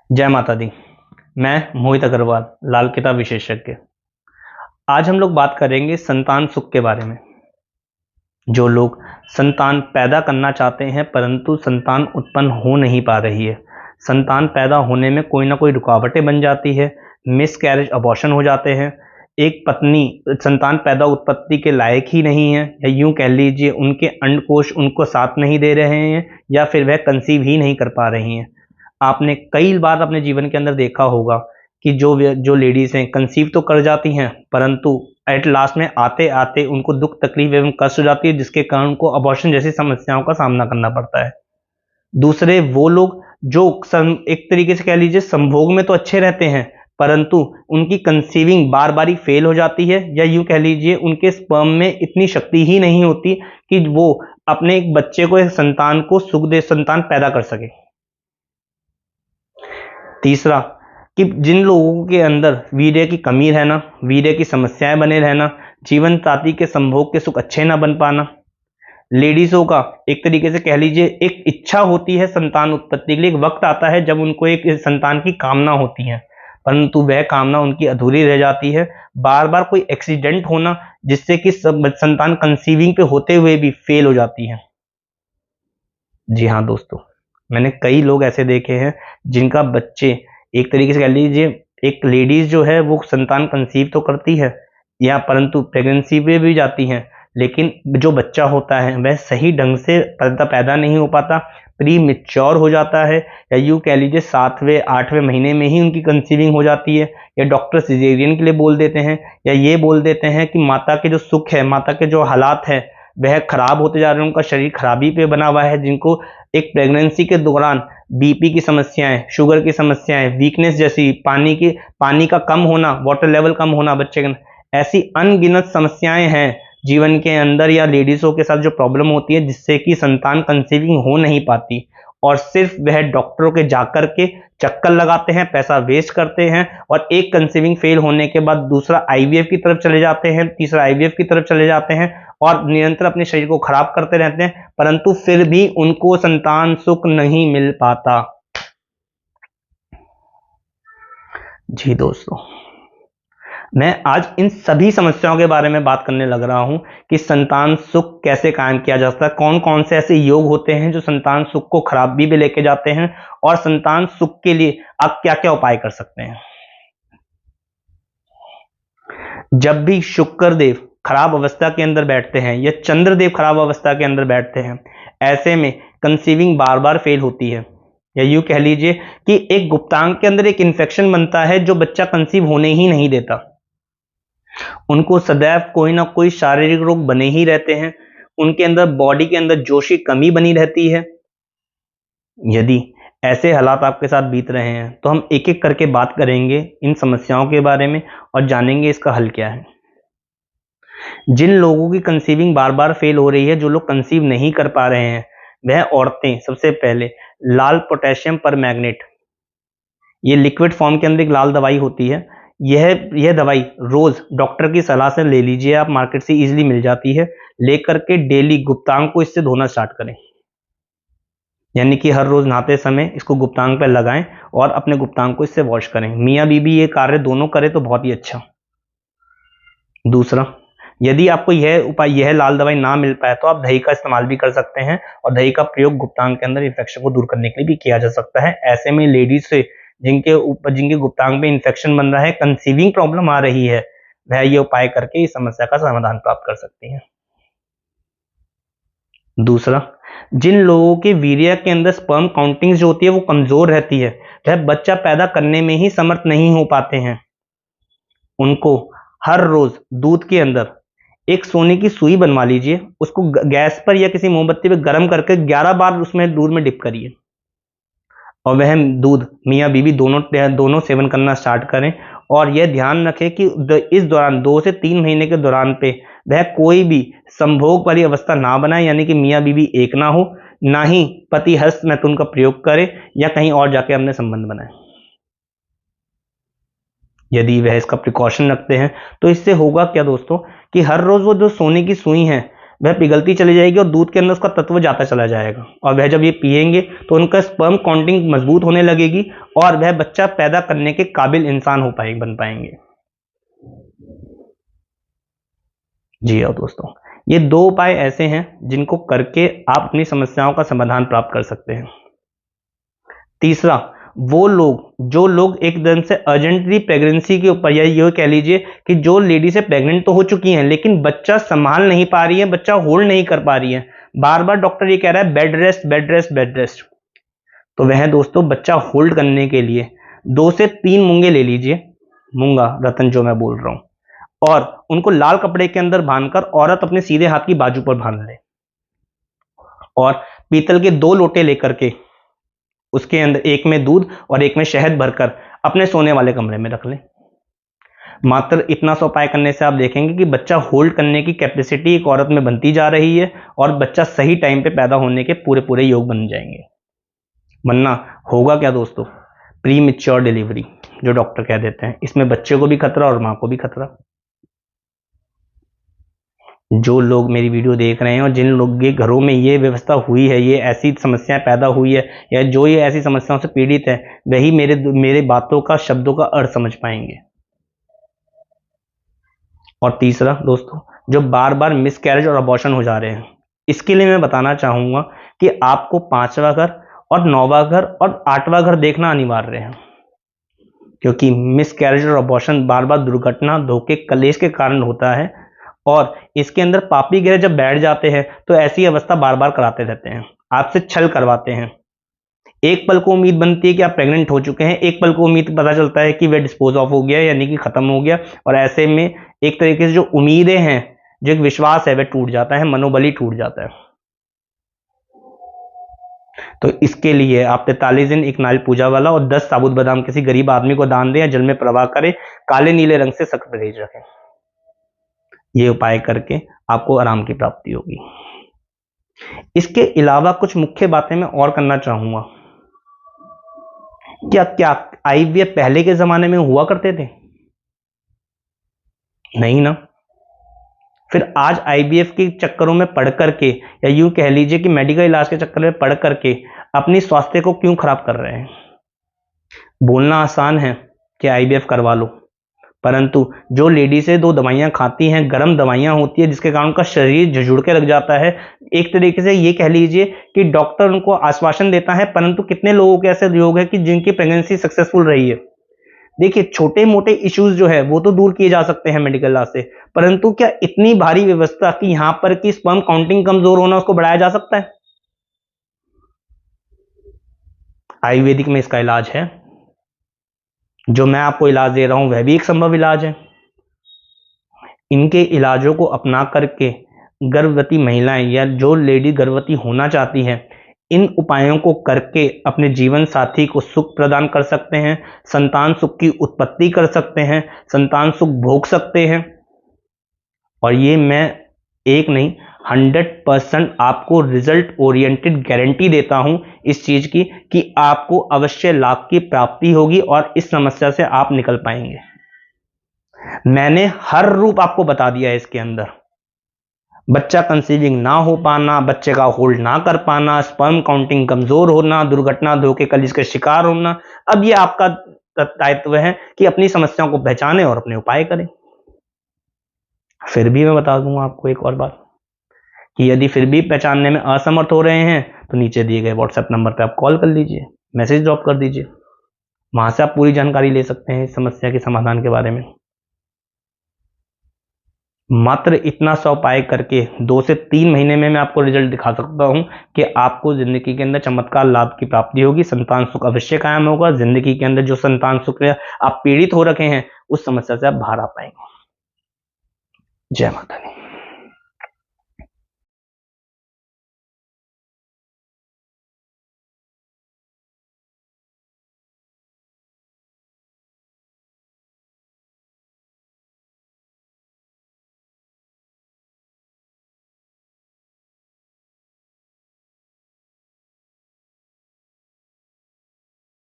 जय माता दी। मैं मोहित अग्रवाल, लाल किताब विशेषज्ञ। आज हम लोग बात करेंगे संतान सुख के बारे में। जो लोग संतान पैदा करना चाहते हैं परंतु संतान उत्पन्न हो नहीं पा रही है, संतान पैदा होने में कोई ना कोई रुकावटें बन जाती है, मिसकैरेज अबॉर्शन हो जाते हैं, एक पत्नी संतान पैदा उत्पत्ति के लायक ही नहीं है, या यूं कह लीजिए उनके अंडकोश उनको साथ नहीं दे रहे हैं, या फिर वह कंसीव ही नहीं कर पा रही हैं। आपने कई बार अपने जीवन के अंदर देखा होगा कि जो लेडीज हैं कंसीव तो कर जाती हैं परंतु एट लास्ट में आते आते उनको दुख तकलीफ एवं कष्ट हो जाती है, जिसके कारण उनको अबॉर्शन जैसी समस्याओं का सामना करना पड़ता है। दूसरे वो लोग जो एक तरीके से कह लीजिए संभोग में तो अच्छे रहते हैं परंतु उनकी कंसीविंग बार बार ही फेल हो जाती है, या यूं कह लीजिए उनके स्पर्म में इतनी शक्ति ही नहीं होती कि वो अपने एक बच्चे को, एक संतान को सुख दे, संतान पैदा कर सके। तीसरा कि जिन लोगों के अंदर वीर्य की कमी रहना, वीर्य की समस्याएं बने रहना, जीवन साथी के संभोग के सुख अच्छे ना बन पाना, लेडीजों का एक तरीके से कह लीजिए एक इच्छा होती है संतान उत्पत्ति के लिए, एक वक्त आता है जब उनको एक संतान की कामना होती है परंतु वह कामना उनकी अधूरी रह जाती है। बार बार कोई एक्सीडेंट होना जिससे कि संतान कंसीविंग पे होते हुए भी फेल हो जाती है। जी हाँ दोस्तों, मैंने कई लोग ऐसे देखे हैं जिनका बच्चे एक तरीके से कह लीजिए, एक लेडीज जो है वो संतान कंसीव तो करती है या परंतु प्रेगनेंसी पे भी जाती हैं, लेकिन जो बच्चा होता है वह सही ढंग से पैदा नहीं हो पाता, प्री मिच्योर हो जाता है, या यूं कह लीजिए 7वें 8वें महीने में ही उनकी कंसीविंग हो जाती है, या डॉक्टर सिजेरियन के लिए बोल देते हैं, या ये बोल देते हैं कि माता के जो सुख है, माता के जो हालात है वह खराब होते जा रहे हैं, उनका शरीर खराबी पे बना हुआ है, जिनको एक प्रेगनेंसी के दौरान बीपी की समस्याएं, शुगर की समस्याएं, वीकनेस जैसी, पानी का कम होना, वाटर लेवल कम होना बच्चे के, ऐसी अनगिनत समस्याएं हैं जीवन के अंदर या लेडीजों के साथ जो प्रॉब्लम होती है जिससे कि संतान कंसीविंग हो नहीं पाती, और सिर्फ वह डॉक्टरों के जाकर के चक्कर लगाते हैं, पैसा वेस्ट करते हैं, और एक कंसीविंग फेल होने के बाद दूसरा आईवीएफ की तरफ चले जाते हैं, तीसरा आईवीएफ की तरफ चले जाते हैं और निरंतर अपने शरीर को खराब करते रहते हैं परंतु फिर भी उनको संतान सुख नहीं मिल पाता। जी दोस्तों, मैं आज इन सभी समस्याओं के बारे में बात करने लग रहा हूं कि संतान सुख कैसे कायम किया जा सकता है, कौन कौन से ऐसे योग होते हैं जो संतान सुख को खराबी पे लेके जाते हैं, और संतान सुख के लिए आप क्या क्या उपाय कर सकते हैं। जब भी शुक्रदेव खराब अवस्था के अंदर बैठते हैं या चंद्रदेव खराब अवस्था के अंदर बैठते हैं, ऐसे में कंसीविंग बार बार फेल होती है, या यूं कह लीजिए कि एक गुप्तांग के अंदर एक इन्फेक्शन बनता है जो बच्चा कंसीव होने ही नहीं देता। उनको सदैव कोई ना कोई शारीरिक रोग बने ही रहते हैं, उनके अंदर बॉडी के अंदर जोश की कमी बनी रहती है। यदि ऐसे हालात आपके साथ बीत रहे हैं तो हम एक एक करके बात करेंगे इन समस्याओं के बारे में और जानेंगे इसका हल क्या है। जिन लोगों की कंसीविंग बार बार फेल हो रही है, जो लोग कंसीव नहीं कर पा रहे हैं, वह औरतें सबसे पहले लाल पोटेशियम पर मैग्नेट, ये लिक्विड फॉर्म के अंदर एक लाल दवाई होती है, यह दवाई रोज डॉक्टर की सलाह से ले लीजिए, आप मार्केट से इजीली मिल जाती है, लेकर के डेली गुप्तांग को इससे धोना स्टार्ट करें, यानी कि हर रोज नहाते समय इसको गुप्तांग पर लगाएं और अपने गुप्तांग को इससे वॉश करें। मियाँ बीबी ये कार्य दोनों करें तो बहुत ही अच्छा। दूसरा, यदि आपको यह लाल दवाई ना मिल पाए तो आप दही का इस्तेमाल भी कर सकते हैं, और दही का प्रयोग गुप्तांग के अंदर इन्फेक्शन को दूर करने के लिए भी किया जा सकता है। ऐसे में लेडीज से जिनके गुप्तांग में इन्फेक्शन बन रहा है, कंसीविंग प्रॉब्लम आ रही है, वह ये उपाय करके इस समस्या का समाधान प्राप्त कर सकती हैं। दूसरा, जिन लोगों के वीर्य के अंदर स्पर्म काउंटिंग जो होती है वो कमजोर रहती है, वह बच्चा पैदा करने में ही समर्थ नहीं हो पाते हैं, उनको हर रोज दूध के अंदर एक सोने की सुई बनवा लीजिए, उसको गैस पर या किसी मोमबत्ती पे गर्म करके 11 बार उसमें दूध में डिप करिए, और वह दूध मियाँ बीबी दोनों सेवन करना स्टार्ट करें। और यह ध्यान रखें कि इस दौरान 2 से 3 महीने के दौरान पे वह कोई भी संभोग वाली अवस्था ना बनाए, यानी कि मियाँ बीबी एक ना हो, ना ही पति हस्त मैथुन का प्रयोग करे या कहीं और जाके अपने संबंध बनाए। यदि वह इसका प्रिकॉशन रखते हैं तो इससे होगा क्या दोस्तों कि हर रोज वो जो सोने की सुई है वह पिघलती चली जाएगी और दूध के अंदर उसका तत्व जाता चला जाएगा, और वह जब ये पिएंगे तो उनका स्पर्म काउंटिंग मजबूत होने लगेगी और वह बच्चा पैदा करने के काबिल इंसान बन पाएंगे। जी हाँ दोस्तों, ये 2 उपाय ऐसे हैं जिनको करके आप अपनी समस्याओं का समाधान प्राप्त कर सकते हैं। तीसरा, जो लोग एकदम से अर्जेंटली प्रेगनेंसी के ऊपर, या ये कह लीजिए कि जो लेडी से प्रेग्नेंट तो हो चुकी हैं लेकिन बच्चा संभाल नहीं पा रही है, बच्चा होल्ड नहीं कर पा रही है, बार बार डॉक्टर ये कह रहा है bed rest bed rest bed rest, तो वह दोस्तों बच्चा होल्ड करने के लिए 2 से 3 मूंगे ले लीजिए, मूंगा रतन जो मैं बोल रहा हूं, और उनको लाल कपड़े के अंदर बांधकर औरत अपने सीधे हाथ की बाजू पर बांध ले, और पीतल के 2 लोटे लेकर के उसके अंदर एक में दूध और एक में शहद भरकर अपने सोने वाले कमरे में रख लें। मात्र इतना सा उपाय करने से आप देखेंगे कि बच्चा होल्ड करने की कैपेसिटी एक औरत में बनती जा रही है और बच्चा सही टाइम पे पैदा होने के पूरे पूरे योग बन जाएंगे। वरना होगा क्या दोस्तों, प्री मैच्योर डिलीवरी जो डॉक्टर कह देते हैं, इसमें बच्चे को भी खतरा और मां को भी खतरा। जो लोग मेरी वीडियो देख रहे हैं और जिन लोग के घरों में ये व्यवस्था हुई है, ये ऐसी समस्याएं पैदा हुई है, या जो ये ऐसी समस्याओं से पीड़ित है, वही मेरे बातों का, शब्दों का अर्थ समझ पाएंगे। और तीसरा दोस्तों, जो बार बार मिसकैरेज और अबॉर्शन हो जा रहे हैं, इसके लिए मैं बताना चाहूंगा कि आपको 5वां घर और 9वां घर और 8वां घर देखना अनिवार्य है, क्योंकि मिसकैरेज और अबॉर्शन बार बार दुर्घटना, धोखे, कलेश के कारण होता है, और इसके अंदर पापी ग्रह जब बैठ जाते हैं तो ऐसी अवस्था बार बार कराते रहते हैं, आपसे छल करवाते हैं। एक पल को उम्मीद बनती है कि आप प्रेग्नेंट हो चुके हैं, एक पल को उम्मीद पता चलता है कि वह डिस्पोज ऑफ हो गया, यानी कि खत्म हो गया, और ऐसे में एक तरीके से जो उम्मीदें हैं, जो एक विश्वास है, वह टूट जाता है, मनोबल ही टूट जाता है। तो इसके लिए आप 43 दिन एक नारियल पूजा वाला और 10 साबुत बादाम किसी गरीब आदमी को दान दें या जल में प्रवाह करें, काले नीले रंग से सख्त परहेज रखें। ये उपाय करके आपको आराम की प्राप्ति होगी। इसके अलावा कुछ मुख्य बातें मैं और करना चाहूंगा। क्या आईवीएफ पहले के जमाने में हुआ करते थे? नहीं ना। फिर आज आईवीएफ के चक्करों में पड़ करके, या यूं कह लीजिए कि मेडिकल इलाज के चक्कर में पड़ करके अपनी स्वास्थ्य को क्यों खराब कर रहे हैं? बोलना आसान है कि आईवीएफ करवा लो, परंतु जो लेडीज़ें 2 दवाइयां खाती हैं, गर्म दवाइयां होती है, जिसके कारण उनका शरीर झुझुड़ के लग जाता है। एक तरीके से ये कह लीजिए कि डॉक्टर उनको आश्वासन देता है, परंतु कितने लोगों के ऐसे योग है कि जिनकी प्रेगनेंसी सक्सेसफुल रही है। देखिए, छोटे मोटे इश्यूज जो है वो तो दूर किए जा सकते हैं मेडिकल इलाज से, परंतु क्या इतनी भारी व्यवस्था कि यहां पर कि स्पर्म काउंटिंग कमजोर होना, उसको बढ़ाया जा सकता है? आयुर्वेदिक में इसका इलाज है। जो मैं आपको इलाज दे रहा हूं वह भी एक संभव इलाज है। इनके इलाजों को अपना करके गर्भवती महिलाएं या जो लेडी गर्भवती होना चाहती हैं, इन उपायों को करके अपने जीवन साथी को सुख प्रदान कर सकते हैं, संतान सुख की उत्पत्ति कर सकते हैं, संतान सुख भोग सकते हैं। और ये मैं एक नहीं 100% आपको रिजल्ट ओरिएंटेड गारंटी देता हूं इस चीज की कि आपको अवश्य लाभ की प्राप्ति होगी और इस समस्या से आप निकल पाएंगे। मैंने हर रूप आपको बता दिया है इसके अंदर। बच्चा कंसीविंग ना हो पाना, बच्चे का होल्ड ना कर पाना, स्पर्म काउंटिंग कमजोर होना, दुर्घटना, धोखे, कलेश के शिकार होना। अब यह आपका दायित्व है कि अपनी समस्याओं को पहचानें और अपने उपाय करें। फिर भी मैं बता दूंगा आपको एक और बात कि यदि फिर भी पहचानने में असमर्थ हो रहे हैं तो नीचे दिए गए व्हाट्सएप नंबर पर आप कॉल कर लीजिए, मैसेज ड्रॉप कर दीजिए, वहां से आप पूरी जानकारी ले सकते हैं इस समस्या के समाधान के बारे में। मात्र इतना सा उपाय करके 2 से 3 महीने में मैं आपको रिजल्ट दिखा सकता हूं कि आपको जिंदगी के अंदर चमत्कार लाभ की प्राप्ति होगी, संतान सुख अवश्य कायम होगा। जिंदगी के अंदर जो संतान सुख में आप पीड़ित हो रखे हैं उस समस्या से आप बाहर आ पाएंगे। जय माता दी।